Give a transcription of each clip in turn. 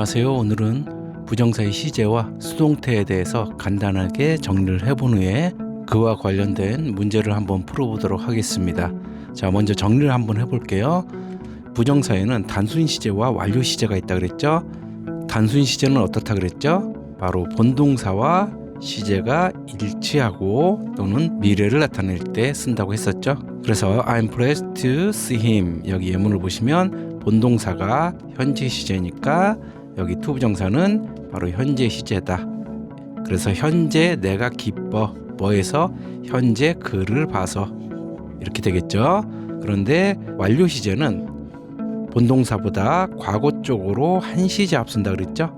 안녕하세요. 오늘은 부정사의 시제와 수동태에 대해서 간단하게 정리를 해본 후에 그와 관련된 문제를 한번 풀어보도록 하겠습니다. 자, 먼저 정리를 한번 해볼게요. 부정사에는 단순 시제와 완료 시제가 있다 그랬죠. 단순 시제는 어떻다 그랬죠? 바로 본동사와 시제가 일치하고 또는 미래를 나타낼 때 쓴다고 했었죠. 그래서 I'm pleased to see him, 여기 예문을 보시면 본동사가 현재 시제니까 여기 to 부정사는 바로 현재 시제다. 그래서 현재 내가 기뻐, 뭐에서 현재 그를 봐서 이렇게 되겠죠. 그런데 완료 시제는 본동사보다 과거 쪽으로 한 시제 앞선다 그랬죠.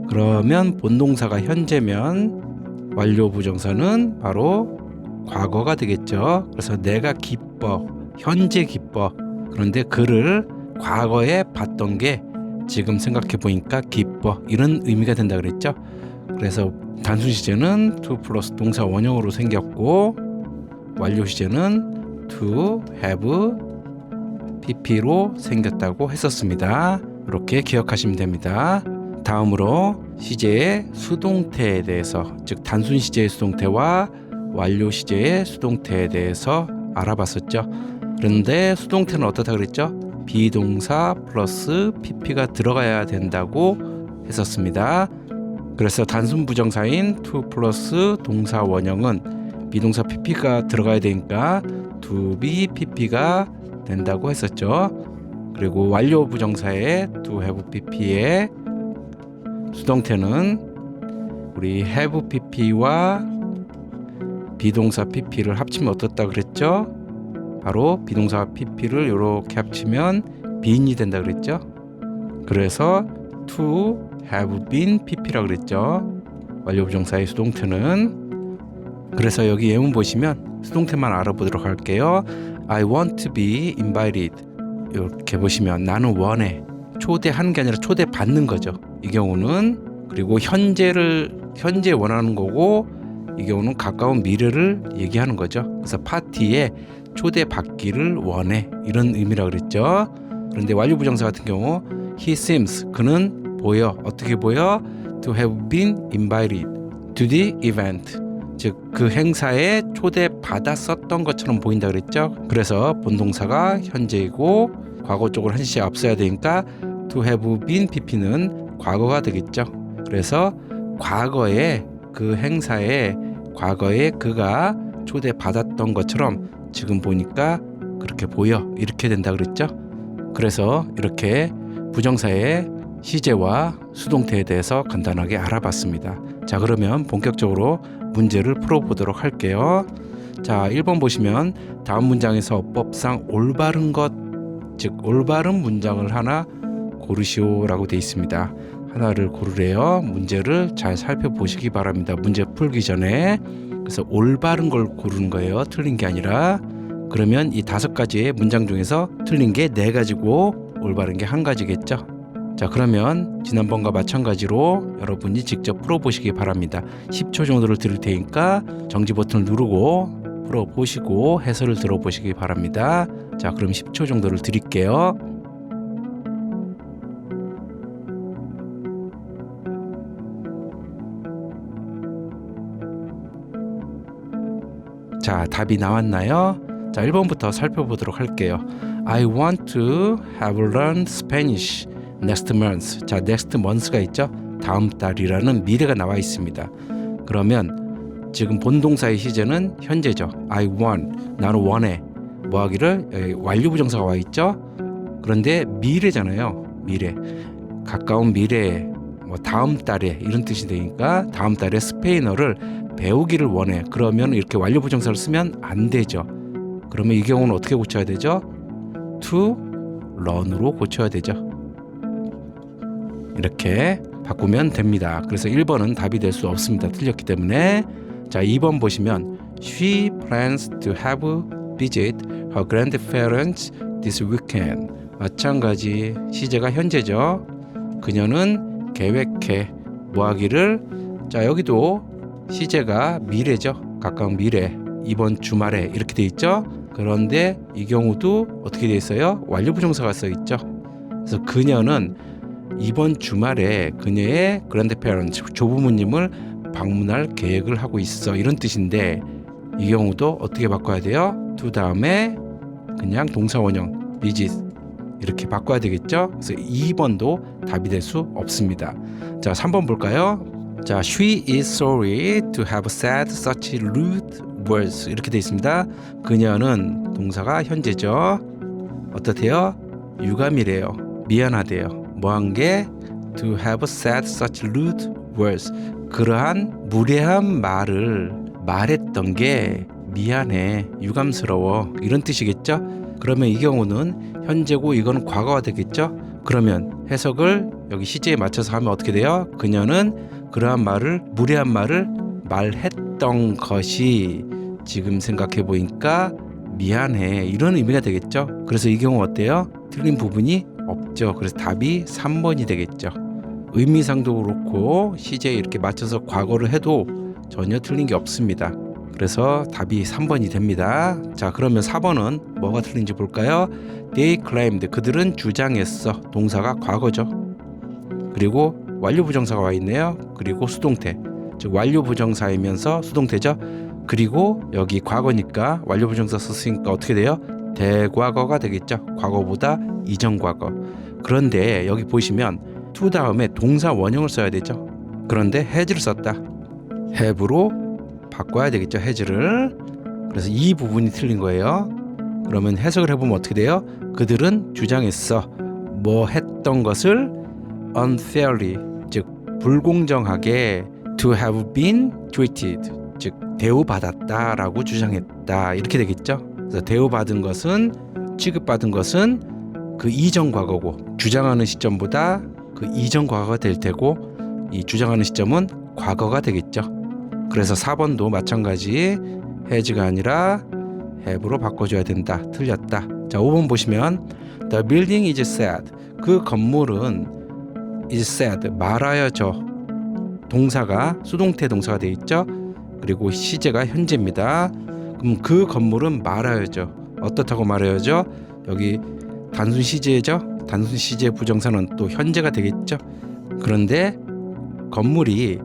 그러면 본동사가 현재면 완료 부정사는 바로 과거가 되겠죠. 그래서 내가 기뻐, 현재 기뻐. 그런데 그를 과거에 봤던 게 지금 생각해 보니까 기뻐, 이런 의미가 된다 그랬죠. 그래서 단순 시제는 to 플러스 동사 원형으로 생겼고 완료 시제는 to have pp로 생겼다고 했었습니다. 이렇게 기억하시면 됩니다. 다음으로 시제의 수동태에 대해서, 즉 단순 시제의 수동태와 완료 시제의 수동태에 대해서 알아봤었죠. 그런데 수동태는 어떻다 그랬죠? 비동사 플러스 pp가 들어가야 된다고 했었습니다. 그래서 단순 부정사인 to 플러스 동사 원형은 비동사 pp가 들어가야 되니까 to be pp가 된다고 했었죠. 그리고 완료 부정사의 to have pp의 수동태는 우리 have pp와 비동사 pp를 합치면 어떻다 그랬죠? 바로 비동사 pp를 이렇게 합치면 been이 된다 그랬죠. 그래서 to have been pp라 그랬죠. 완료 부정사의 수동태는. 그래서 여기 예문 보시면 수동태만 알아보도록 할게요. I want to be invited. 이렇게 보시면 나는 원해. 초대하는 게 아니라 초대받는 거죠. 이 경우는. 그리고 현재 원하는 거고 이 경우는 가까운 미래를 얘기하는 거죠. 그래서 파티에 초대받기를 원해, 이런 의미라 그랬죠. 그런데 완료 부정사 같은 경우 he seems, 그는 보여, 어떻게 보여? to have been invited to the event, 즉 그 행사에 초대받았었던 것처럼 보인다 그랬죠. 그래서 본동사가 현재이고 과거 쪽으로 한 시제 앞서야 되니까 to have been pp는 과거가 되겠죠. 그래서 과거에 그 행사에 과거에 그가 초대받았던 것처럼 지금 보니까 그렇게 보여, 이렇게 된다 그랬죠. 그래서 이렇게 부정사의 시제와 수동태에 대해서 간단하게 알아봤습니다. 자, 그러면 본격적으로 문제를 풀어보도록 할게요. 자, 1번 보시면 다음 문장에서 어법상 올바른 것, 즉 올바른 문장을 하나 고르시오 라고 되어 있습니다. 하나를 고르래요. 문제를 잘 살펴보시기 바랍니다. 문제 풀기 전에. 그래서 올바른 걸 고르는 거예요. 틀린 게 아니라. 그러면 이 5가지의 문장 중에서 틀린 게 4가지고 올바른 게 1가지겠죠. 자, 그러면 지난번과 마찬가지로 여러분이 직접 풀어보시기 바랍니다. 10초 정도를 드릴 테니까 정지 버튼을 누르고 풀어보시고 해설을 들어보시기 바랍니다. 자, 그럼 10초 정도를 드릴게요. 자, 답이 나왔나요? 자, 1번부터 살펴보도록 할게요. I want to have learned Spanish next month. 자, next month가 있죠? 다음 달이라는 미래가 나와 있습니다. 그러면 지금 본동사의 시제는 현재죠. I want, 나는 원해. 뭐 하기를? 완료 부정사가 와 있죠? 그런데 미래잖아요. 미래. 가까운 미래에, 뭐 다음 달에, 이런 뜻이 되니까 다음 달에 스페인어를 배우기를 원해. 그러면 이렇게 완료 부정사를 쓰면 안 되죠. 그러면 이 경우는 어떻게 고쳐야 되죠? to learn으로 고쳐야 되죠. 이렇게 바꾸면 됩니다. 그래서 1번은 답이 될 수 없습니다. 틀렸기 때문에. 자, 2번 보시면 She plans to have visit her grandparents this weekend. 마찬가지 시제가 현재죠. 그녀는 계획해 뭐 하기를. 자, 여기도 시제가 미래죠. 가까운 미래, 이번 주말에 이렇게 돼 있죠. 그런데 이 경우도 어떻게 돼 있어요? 완료 부정사가 써 있죠. 그래서 그녀는 이번 주말에 그녀의 grandparents, 조부모님을 방문할 계획을 하고 있어. 이런 뜻인데 이 경우도 어떻게 바꿔야 돼요? to 다음에 그냥 동사 원형 visit 이렇게 바꿔야 되겠죠? 그래서 2번도 답이 될 수 없습니다. 자, 3번 볼까요? 자, she is sorry to have said such rude words 이렇게 되어 있습니다. 그녀는 동사가 현재죠. 어떻대요? 유감이래요. 미안하대요. 뭐한 게? to have said such rude words. 그러한 무례한 말을 말했던 게 미안해, 유감스러워 이런 뜻이겠죠? 그러면 이 경우는 현재고 이건 과거가 되겠죠? 그러면 해석을 여기 시제에 맞춰서 하면 어떻게 돼요? 그녀는 그러한 말을, 무례한 말을 말했던 것이 지금 생각해 보니까 미안해 이런 의미가 되겠죠? 그래서 이 경우 어때요? 틀린 부분이 없죠. 그래서 답이 3번이 되겠죠. 의미상도 그렇고 시제에 이렇게 맞춰서 과거를 해도 전혀 틀린 게 없습니다. 그래서 답이 3번이 됩니다. 자, 그러면 4번은 뭐가 틀린지 볼까요? They claimed, 그들은 주장했어. 동사가 과거죠. 그리고 완료부정사가 와 있네요. 그리고 수동태, 즉 완료부정사이면서 수동태죠. 그리고 여기 과거니까 완료부정사 썼으니까 어떻게 돼요? 대과거가 되겠죠. 과거보다 이전 과거. 그런데 여기 보시면 to 다음에 동사 원형을 써야 되죠. 그런데 has를 썼다. have로 바꿔야 되겠죠. has를. 그래서 이 부분이 틀린 거예요. 그러면 해석을 해보면 어떻게 돼요? 그들은 주장했어. 뭐 했던 것을 unfairly, 즉 불공정하게 to have been treated, 즉 대우받았다라고 주장했다. 이렇게 되겠죠. 그래서 대우받은 것은, 취급받은 것은 그 이전 과거고 주장하는 시점보다 그 이전 과거가 될 테고 이 주장하는 시점은 과거가 되겠죠. 그래서 4번도 마찬가지 has가 아니라 have로 바꿔줘야 된다. 틀렸다. 자, 5번 보시면 The building is sad. 그 건물은 is sad, 말하여져. 동사가 수동태 동사가 되어 있죠. 그리고 시제가 현재입니다. 그럼 그 건물은 말하여져. 어떻다고 말하여져? 여기 단순 시제죠. 단순 시제 부정사는 또 현재가 되겠죠. 그런데 건물이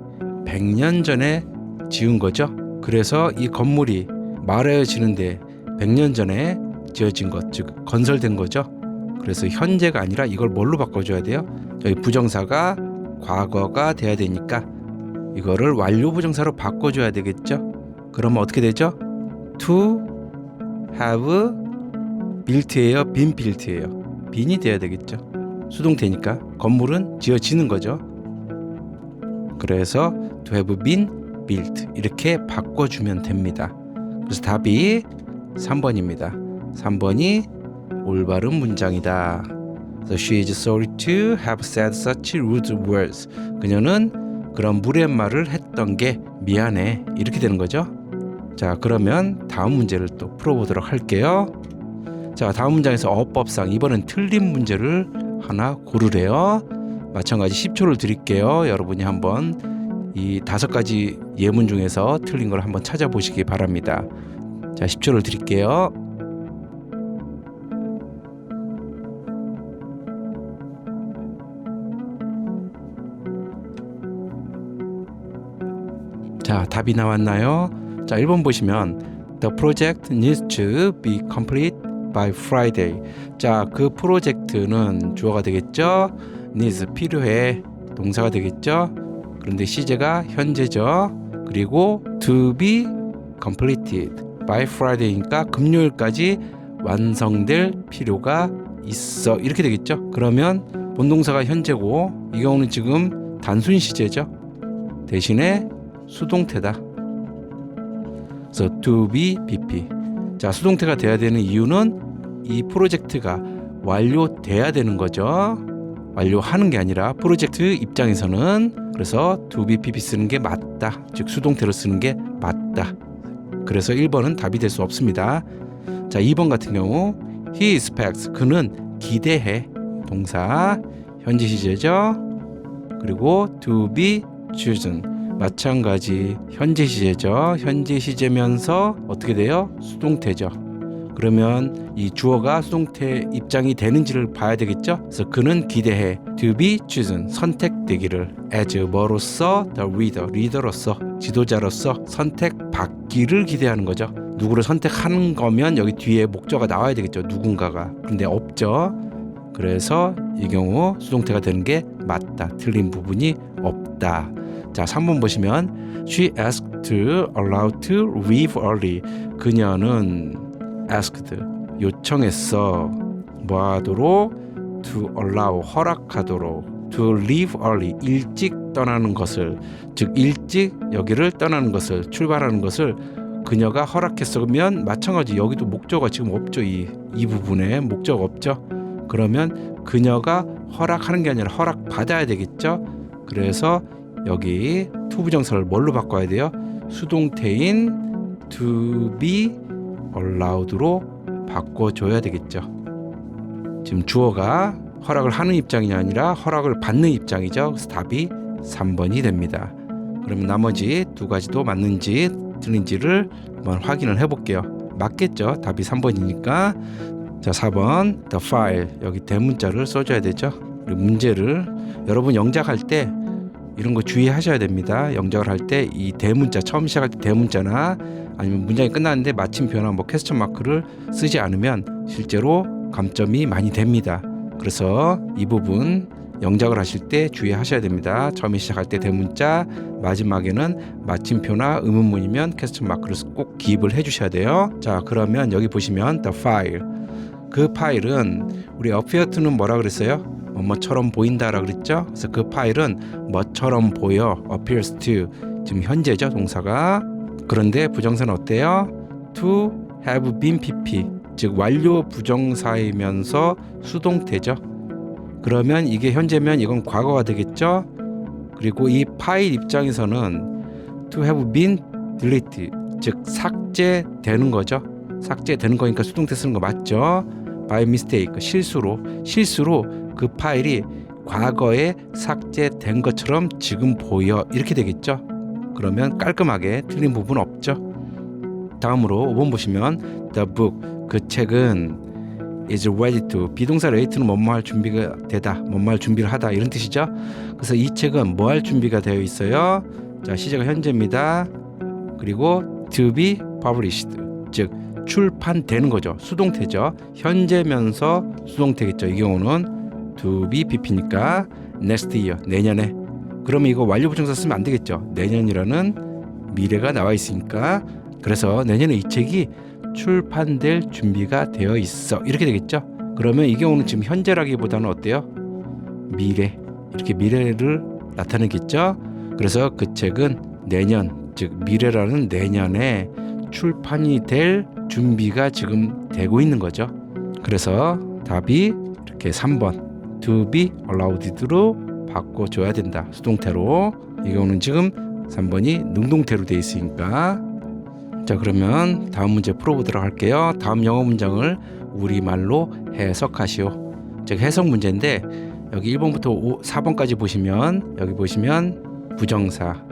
100년 전에 지은 거죠. 그래서 이 건물이 말하여지는데 100년 전에 지어진 것, 즉 건설된 거죠. 그래서 현재가 아니라 이걸 뭘로 바꿔줘야 돼요? 여기 부정사가 과거가 돼야 되니까 이거를 완료 부정사로 바꿔줘야 되겠죠. 그러면 어떻게 되죠? to have built예요, been built예요. bean이 돼야 되겠죠. 수동태니까 건물은 지어지는 거죠. 그래서 to have been built 이렇게 바꿔주면 됩니다. 그래서 답이 3번입니다. 3번이 올바른 문장이다. So she is sorry to have said such rude words. 그녀는 그런 무례한 말을 했던 게 미안해. 이렇게 되는 거죠. 자, 그러면 다음 문제를 또 풀어보도록 할게요. 자, 다음 문장에서 어법상 이번엔 틀린 문제를 하나 고르래요. 마찬가지 10초를 드릴게요. 여러분이 한번 이 5가지 예문 중에서 틀린 걸 한번 찾아보시기 바랍니다. 자, 10초를 드릴게요. 자, 답이 나왔나요? 자, 1번 보시면 The project needs to be complete by Friday. 자, 그 프로젝트는 주어가 되겠죠. needs, 필요해, 동사가 되겠죠. 그런데 시제가 현재죠. 그리고 to be completed by Friday니까 금요일까지 완성될 필요가 있어. 이렇게 되겠죠. 그러면 본동사가 현재고 이 경우는 지금 단순 시제죠. 대신에 수동태다. 그래서 to be BP. 자, 수동태가 돼야 되는 이유는 이 프로젝트가 완료돼야 되는 거죠. 완료하는 게 아니라 프로젝트 입장에서는. 그래서 to be PP 쓰는 게 맞다. 즉 수동태로 쓰는 게 맞다. 그래서 1번은 답이 될 수 없습니다. 자, 2번 같은 경우 he expects, 그는 기대해. 동사 현재 시제죠. 그리고 to be chosen, 마찬가지 현재 시제죠. 현재 시제면서 어떻게 돼요? 수동태죠. 그러면 이 주어가 수동태 입장이 되는지를 봐야 되겠죠. 그래서 그는 기대해 to be chosen 선택되기를 as 뭐로서 the reader 리더로서 지도자로서 선택받기를 기대하는 거죠. 누구를 선택하는 거면 여기 뒤에 목적어가 나와야 되겠죠. 누군가가. 그런데 없죠. 그래서 이 경우 수동태가 되는 게 맞다. 틀린 부분이 없다. 자, 3번 보시면 She asked to allow to leave early. 그녀는 asked 요청했어. 뭐 하도록? to allow 허락하도록 to leave early 일찍 떠나는 것을 즉 일찍 여기를 떠나는 것을 출발하는 것을 그녀가 허락했으면 마찬가지 여기도 목적어가 지금 없죠. 이 부분에 목적어 없죠. 그러면 그녀가 허락하는 게 아니라 허락받아야 되겠죠. 그래서 여기 to 부정사를 뭘로 바꿔야 돼요? 수동태인 to be allowed로 바꿔줘야 되겠죠. 지금 주어가 허락을 하는 입장이 아니라 허락을 받는 입장이죠. 그래서 답이 3번이 됩니다. 그러면 나머지 두 가지도 맞는지 틀린지를 한번 확인을 해볼게요. 맞겠죠? 답이 3번이니까. 자, 4번 the file 여기 대문자를 써줘야 되죠. 그리고 문제를 여러분 영작할 때 이런 거 주의하셔야 됩니다. 영작을 할 때 이 대문자 처음 시작할 때 대문자나 아니면 문장이 끝났는데 마침표나 뭐 퀘스천 마크를 쓰지 않으면 실제로 감점이 많이 됩니다. 그래서 이 부분 영작을 하실 때 주의하셔야 됩니다. 처음에 시작할 때 대문자, 마지막에는 마침표나 의문문이면 퀘스천 마크를 꼭 기입을 해주셔야 돼요. 자, 그러면 여기 보시면 the file 그 파일은 우리 appear to는 뭐라 그랬어요? 뭐처럼 보인다라 그랬죠? 그래서 그 파일은 뭐처럼 보여 appears to 지금 현재죠 동사가. 그런데 부정사는 어때요? to have been pp 즉 완료 부정사이면서 수동태죠. 그러면 이게 현재면 이건 과거가 되겠죠. 그리고 이 파일 입장에서는 to have been deleted 즉 삭제되는 거죠. 삭제되는 거니까 수동태 쓰는 거 맞죠? by mistake 실수로 그 파일이 과거에 삭제된 것처럼 지금 보여 이렇게 되겠죠. 그러면 깔끔하게 틀린 부분 없죠. 다음으로 5번 보시면 the book 그 책은 is ready to 비동사 ready는 뭐뭐 할 준비가 되다 뭐뭐 할 준비를 하다 이런 뜻이죠. 그래서 이 책은 뭐 할 준비가 되어 있어요. 자, 시제가 현재입니다. 그리고 to be published 즉 출판되는 거죠. 수동태죠. 현재면서 수동태겠죠. 이 경우는 to be pp니까 next year 내년에. 그러면 이거 완료 부정사 쓰면 안 되겠죠. 내년이라는 미래가 나와 있으니까. 그래서 내년에 이 책이 출판될 준비가 되어 있어 이렇게 되겠죠. 그러면 이 경우는 지금 현재라기보다는 어때요? 미래 이렇게 미래를 나타내겠죠. 그래서 그 책은 내년 즉 미래라는 내년에 출판이 될 준비가 지금 되고 있는 거죠. 그래서 답이 이렇게 3번 to be allowed로 바꿔줘야 된다. 수동태로. 이 경우는 지금 3번이 능동태로 되어 있으니까. 자, 그러면 다음 문제 풀어보도록 할게요. 다음 영어 문장을 우리말로 해석하시오. 즉 해석 문제인데 여기 1번부터 4번까지 보시면 여기 보시면 부정사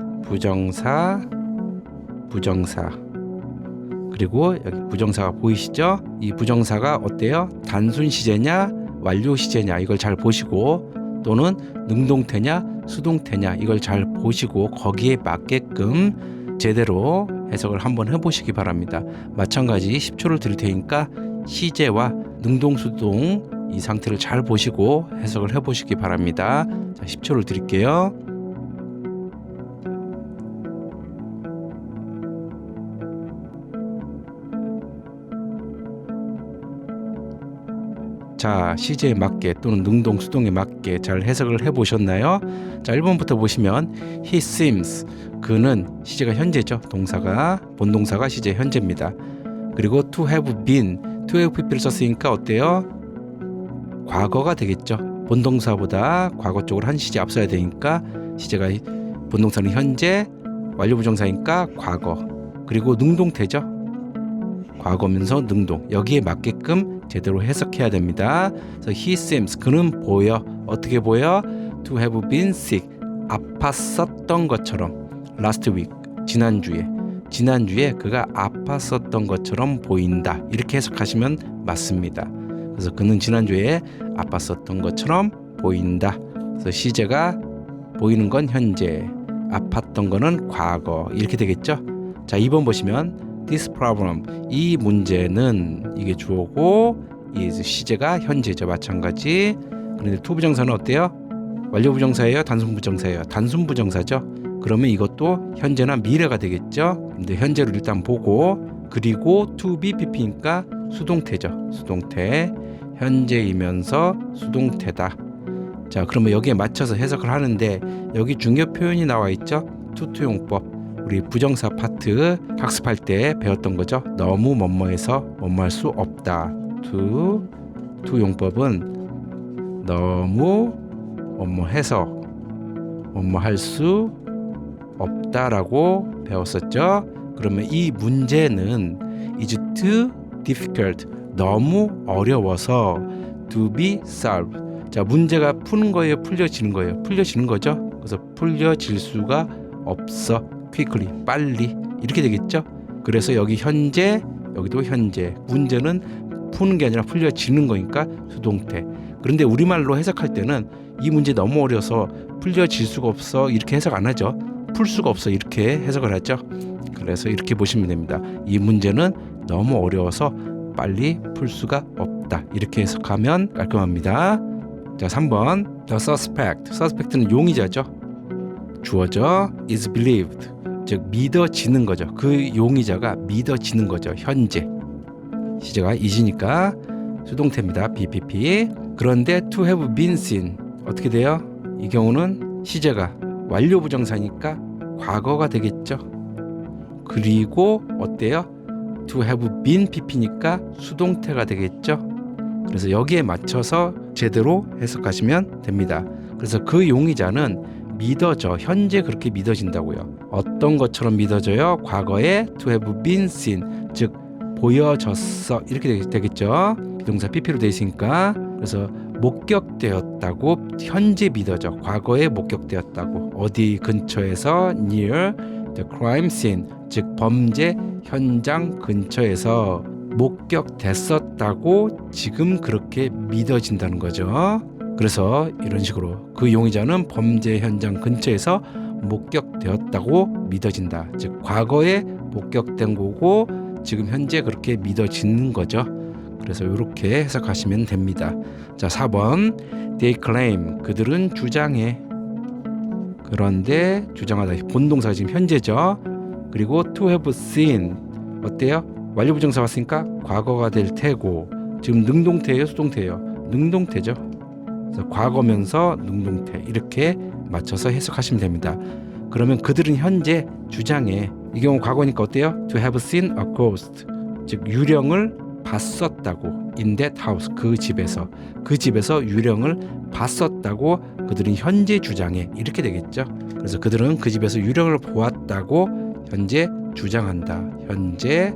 그리고 여기 부정사가 보이시죠? 이 부정사가 어때요? 단순 시제냐 완료 시제냐 이걸 잘 보시고 또는 능동태냐 수동태냐 이걸 잘 보시고 거기에 맞게끔 제대로 해석을 한번 해보시기 바랍니다. 마찬가지 10초를 드릴 테니까 시제와 능동 수동 이 상태를 잘 보시고 해석을 해보시기 바랍니다. 자, 10초를 드릴게요. 자, 시제에 맞게 또는 능동 수동에 맞게 잘 해석을 해보셨나요? 자, 1번부터 보시면 he seems 그는 시제가 현재죠. 동사가 본동사가 시제 현재입니다. 그리고 to have been pp를 썼으니까 어때요? 과거가 되겠죠. 본동사보다 과거 쪽으로 한 시제 앞서야 되니까 시제가 본동사는 현재 완료 부정사니까 과거 그리고 능동태죠. 과거면서 능동 여기에 맞게끔 제대로 해석해야 됩니다. 그래서 he seems 그는 보여 어떻게 보여? to have been sick 아팠었던 것처럼 last week 지난주에 지난주에 그가 아팠었던 것처럼 보인다. 이렇게 해석하시면 맞습니다. 그래서 그는 지난주에 아팠었던 것처럼 보인다. 그래서 시제가 보이는 건 현재, 아팠던 거는 과거 이렇게 되겠죠. 자, 2번 보시면 this problem, 이 문제는, 이게 주어고 is 시제가 현재죠. 마찬가지. 그런데 to 부정사는 어때요? 완료 부정사예요? 단순 부정사예요? 단순 부정사죠. 그러면 이것도 현재나 미래가 되겠죠. 근데 현재를 일단 보고, 그리고 to be pp니까 수동태죠. 수동태. 현재이면서 수동태다. 자, 그러면 여기에 맞춰서 해석을 하는데 여기 중요 표현이 나와 있죠. 투투용법. 우리 부정사 파트 학습할 때 배웠던 거죠. 너무 뭐뭐해서 뭐뭐할 수 없다. 투용법은 너무 뭐뭐해서 뭐뭐할 수 없다라고 배웠었죠. 그러면 이 문제는 is too difficult, 너무 어려워서 to be solved. 자, 문제가 푸는 거예요? 풀려지는 거예요? 풀려지는 거죠. 그래서 풀려질 수가 없어. quickly, 빨리. 이렇게 되겠죠. 그래서 여기 현재, 여기도 현재. 문제는 푸는 게 아니라 풀려지는 거니까 수동태. 그런데 우리말로 해석할 때는 이 문제 너무 어려서 풀려질 수가 없어 이렇게 해석 안 하죠. 풀 수가 없어 이렇게 해석을 하죠. 그래서 이렇게 보시면 됩니다. 이 문제는 너무 어려워서 빨리 풀 수가 없다. 이렇게 해석하면 깔끔합니다. 자, 3번 The suspect. suspect는 용의자죠. 주어죠. is believed. 즉 믿어지는 거죠. 그 용의자가 믿어지는 거죠. 현재. 시제가 is니까 수동태입니다. BPP. 그런데 to have been seen 어떻게 돼요? 이 경우는 시제가 완료 부정사니까 과거가 되겠죠. 그리고 어때요? to have been pp니까 수동태가 되겠죠. 그래서 여기에 맞춰서 제대로 해석하시면 됩니다. 그래서 그 용의자는 믿어져. 현재 그렇게 믿어진다고요. 어떤 것처럼 믿어져요? 과거에 to have been seen, 즉 보여졌어 이렇게 되겠죠. 비동사 pp로 되어 있으니까. 그래서 목격되었다고 현재 믿어져. 과거에 목격되었다고. 어디 근처에서 near the crime scene, 즉 범죄 현장 근처에서 목격됐었다고 지금 그렇게 믿어진다는 거죠. 그래서 이런 식으로 그 용의자는 범죄 현장 근처에서 목격되었다고 믿어진다. 즉 과거에 목격된 거고 지금 현재 그렇게 믿어지는 거죠. 그래서 이렇게 해석하시면 됩니다. 자, 4번 They claim, 그들은 주장해. 그런데 주장하다 본동사 지금 현재죠. 그리고 to have seen 어때요? 완료 부정사 왔으니까 과거가 될 테고, 지금 능동태예요, 수동태예요? 능동태죠. 그래서 과거면서 능동태 이렇게 맞춰서 해석하시면 됩니다. 그러면 그들은 현재 주장해. 이 경우 과거니까 어때요? To have seen a ghost, 즉 유령을 봤었다고. In that house, 그 집에서 유령을 봤었다고 그들은 현재 주장해. 이렇게 되겠죠. 그래서 그들은 그 집에서 유령을 보았다고 현재 주장한다. 현재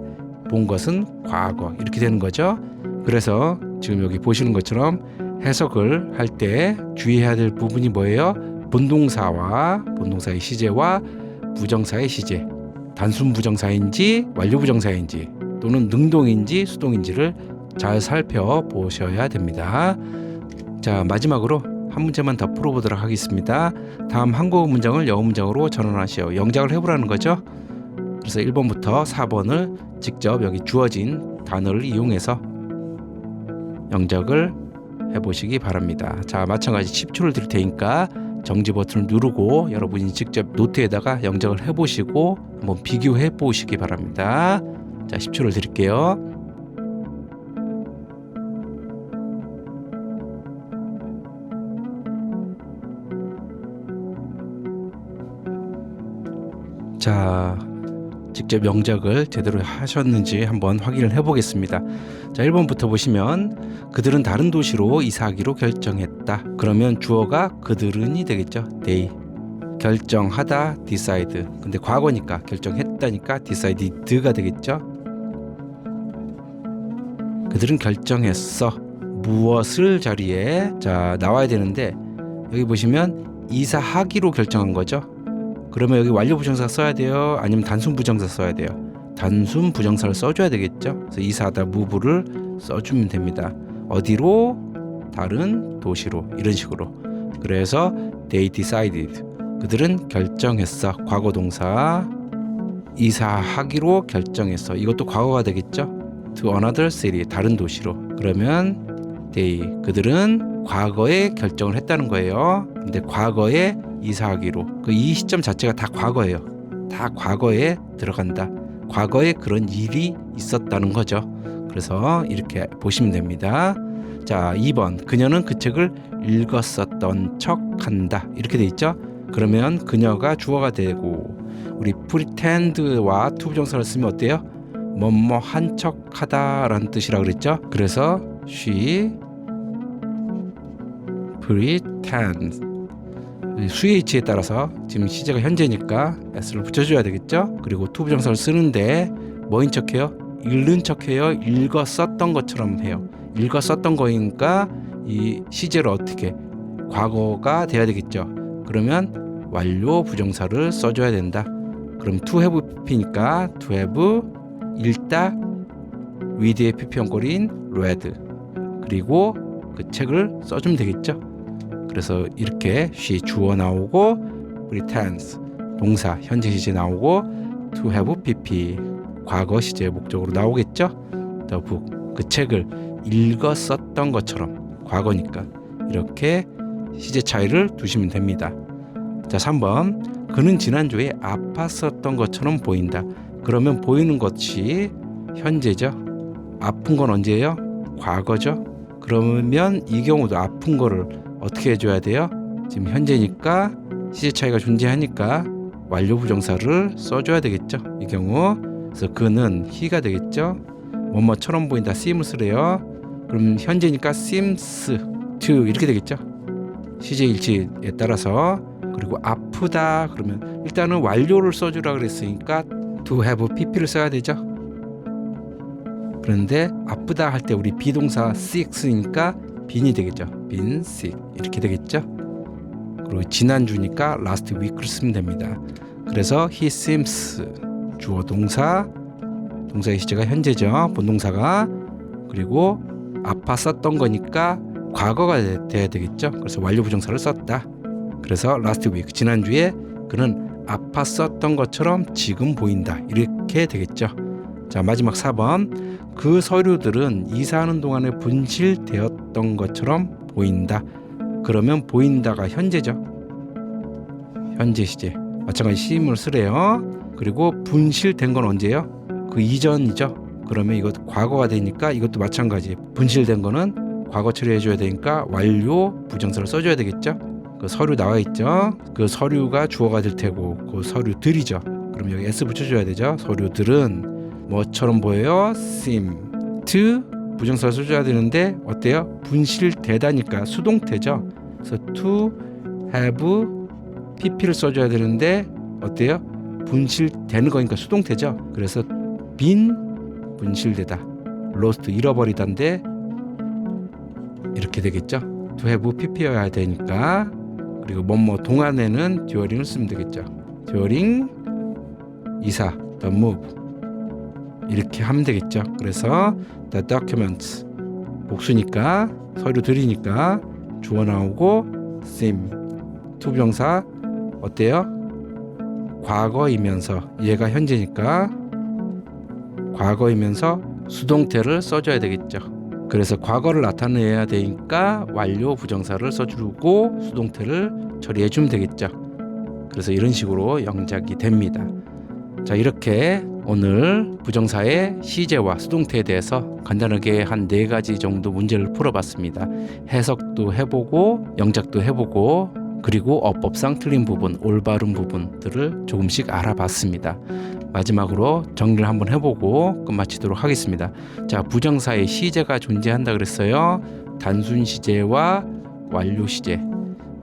본 것은 과거 이렇게 되는 거죠. 그래서 지금 여기 보시는 것처럼 해석을 할 때 주의해야 될 부분이 뭐예요? 본동사와 본동사의 시제와 부정사의 시제, 단순 부정사인지 완료 부정사인지 또는 능동인지 수동인지를 잘 살펴보셔야 됩니다. 자, 마지막으로 한 문제만 더 풀어보도록 하겠습니다. 다음 한국어 문장을 영어 문장으로 전환하시오. 영작을 해보라는 거죠. 그래서 1번부터 4번을 직접 여기 주어진 단어를 이용해서 영작을 해보시기 바랍니다. 자, 마찬가지 10초를 드릴 테니까 정지 버튼을 누르고 여러분이 직접 노트에다가 영작을 해보시고 한번 비교해 보시기 바랍니다. 자, 10초를 드릴게요. 자, 직접 영작을 제대로 하셨는지 한번 확인을 해보겠습니다. 자, 1번부터 보시면 그들은 다른 도시로 이사하기로 결정했다. 그러면 주어가 그들은이 되겠죠. they. 결정하다 decide. 근데 과거니까 결정했다니까 decided가 되겠죠. 그들은 결정했어. 무엇을 자리에 자 나와야 되는데 여기 보시면 이사하기로 결정한 거죠. 그러면 여기 완료 부정사 써야 돼요? 아니면 단순 부정사 써야 돼요? 단순 부정사를 써줘야 되겠죠. 그래서 이사하다 move를 써주면 됩니다. 어디로? 다른 도시로. 이런 식으로. 그래서 they decided. 그들은 결정했어. 과거 동사. 이사하기로 결정했어. 이것도 과거가 되겠죠. to another city. 다른 도시로. 그러면 they. 그들은 과거에 결정을 했다는 거예요. 근데 과거에 이사하기로. 이 시점 자체가 다 과거예요. 다 과거에 들어간다. 과거에 그런 일이 있었다는 거죠. 그래서 이렇게 보시면 됩니다. 자, 2번. 그녀는 그 책을 읽었었던 척한다. 이렇게 돼 있죠. 그러면 그녀가 주어가 되고 우리 pretend와 to 부정사를 쓰면 어때요? 뭐뭐 한 척하다 라는 뜻이라고 그랬죠. 그래서 she pretends. 수의 위치에 따라서 지금 시제가 현재니까 s를 붙여줘야 되겠죠. 그리고 to 부정사를 쓰는데 뭐인 척해요? 읽는 척해요? 읽었었던 것처럼 해요. 읽었었던 거니까 이 시제를 어떻게? 과거가 돼야 되겠죠. 그러면 완료 부정사를 써줘야 된다. 그럼 to have pp니까 to have 읽다 read의 pp 연골인 read 그리고 그 책을 써주면 되겠죠. 그래서 이렇게 she 주어 나오고 pretends 동사 현재 시제 나오고 to have pp 과거 시제 목적으로 나오겠죠. the book 그 책을 읽었었던 것처럼 과거니까 이렇게 시제 차이를 두시면 됩니다. 자, 3번. 그는 지난주에 아팠었던 것처럼 보인다. 그러면 보이는 것이 현재죠. 아픈 건 언제예요? 과거죠. 그러면 이 경우도 아픈 거를 어떻게 해줘야 돼요? 지금 현재니까 시제 차이가 존재하니까 완료 부정사를 써줘야 되겠죠. 이 경우. 그래서 그는 he가 되겠죠. 뭐뭐처럼 보인다. seem을 쓰래요. 그럼 현재니까 seems to 이렇게 되겠죠. 시제 일치에 따라서. 그리고 아프다 그러면 일단은 완료를 써주라 그랬으니까 to have pp를 써야 되죠. 그런데 아프다 할 때 우리 비동사 sick니까 bean이 되겠죠. been sick 이렇게 되겠죠. 그리고 지난주니까 last week를 쓰면 됩니다. 그래서 he seems 주어 동사 동사의 시제가 현재죠. 본동사가. 그리고 아팠었던 거니까 과거가 돼야 되겠죠. 그래서 완료 부정사를 썼다. 그래서 last week 지난주에 그는 아팠었던 것처럼 지금 보인다. 이렇게 되겠죠. 자, 마지막 4번. 그 서류들은 이사하는 동안에 분실되었던 것처럼 보인다. 그러면 보인다가 현재죠. 현재 시제. 마찬가지 시임을 쓰래요. 그리고 분실된 건 언제예요? 그 이전이죠. 그러면 이것 과거가 되니까 이것도 마찬가지. 분실된 거는 과거 처리해줘야 되니까 완료 부정사를 써줘야 되겠죠. 그 서류 나와 있죠. 그 서류가 주어가 될 테고 그 서류들이죠. 그럼 여기 s 붙여줘야 되죠. 서류들은 뭐처럼 보여요? seem to 부정사를 써줘야 되는데 어때요? 분실되다니까 수동태죠. 그래서 to have pp를 써줘야 되는데 어때요? 분실되는 거니까 수동태죠. 그래서 been 분실되다, lost 잃어버리다인데 이렇게 되겠죠. to have pp여야 되니까. 그리고 뭐뭐 동안에는 during을 쓰면 되겠죠. during 이사 the move 이렇게 하면 되겠죠. 그래서 the documents 복수니까 서류들이니까 주어 나오고 seem to 부정사 어때요? 과거이면서 얘가 현재니까 과거이면서 수동태를 써줘야 되겠죠. 그래서 과거를 나타내야 되니까 완료 부정사를 써주고 수동태를 처리해주면 되겠죠. 그래서 이런 식으로 영작이 됩니다. 자, 이렇게 오늘 부정사의 시제와 수동태에 대해서 간단하게 한 4가지 정도 문제를 풀어봤습니다. 해석도 해보고 영작도 해보고 그리고 어법상 틀린 부분, 올바른 부분들을 조금씩 알아봤습니다. 마지막으로 정리를 한번 해보고 끝마치도록 하겠습니다. 자, 부정사의 시제가 존재한다 그랬어요. 단순 시제와 완료 시제.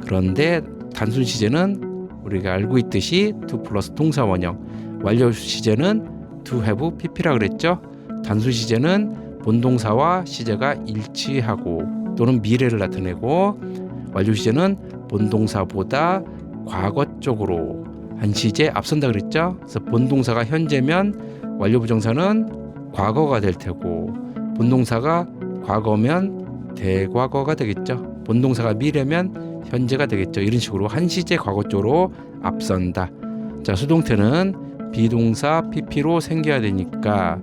그런데 단순 시제는 우리가 알고 있듯이 to 플러스 동사 원형, 완료 시제는 to have pp라 그랬죠. 단순 시제는 본동사와 시제가 일치하고 또는 미래를 나타내고 완료 시제는 본동사보다 과거 쪽으로 한시제 앞선다 그랬죠. 그래서 본동사가 현재면 완료 부정사는 과거가 될 테고, 본동사가 과거면 대과거가 되겠죠. 본동사가 미래면 현재가 되겠죠. 이런 식으로 한시제 과거 쪽으로 앞선다. 자, 수동태는 비동사 PP로 생겨야 되니까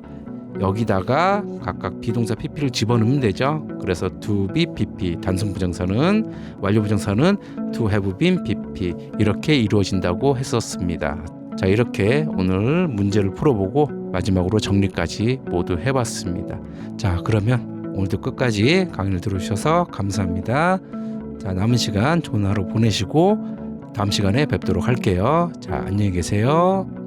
여기다가 각각 비동사 PP를 집어넣으면 되죠. 그래서 to be PP, 단순 부정사는, 완료 부정사는 to have been PP 이렇게 이루어진다고 했었습니다. 자, 이렇게 오늘 문제를 풀어보고 마지막으로 정리까지 모두 해봤습니다. 자, 그러면 오늘도 끝까지 강의를 들어주셔서 감사합니다. 자, 남은 시간 좋은 하루 보내시고 다음 시간에 뵙도록 할게요. 자, 안녕히 계세요.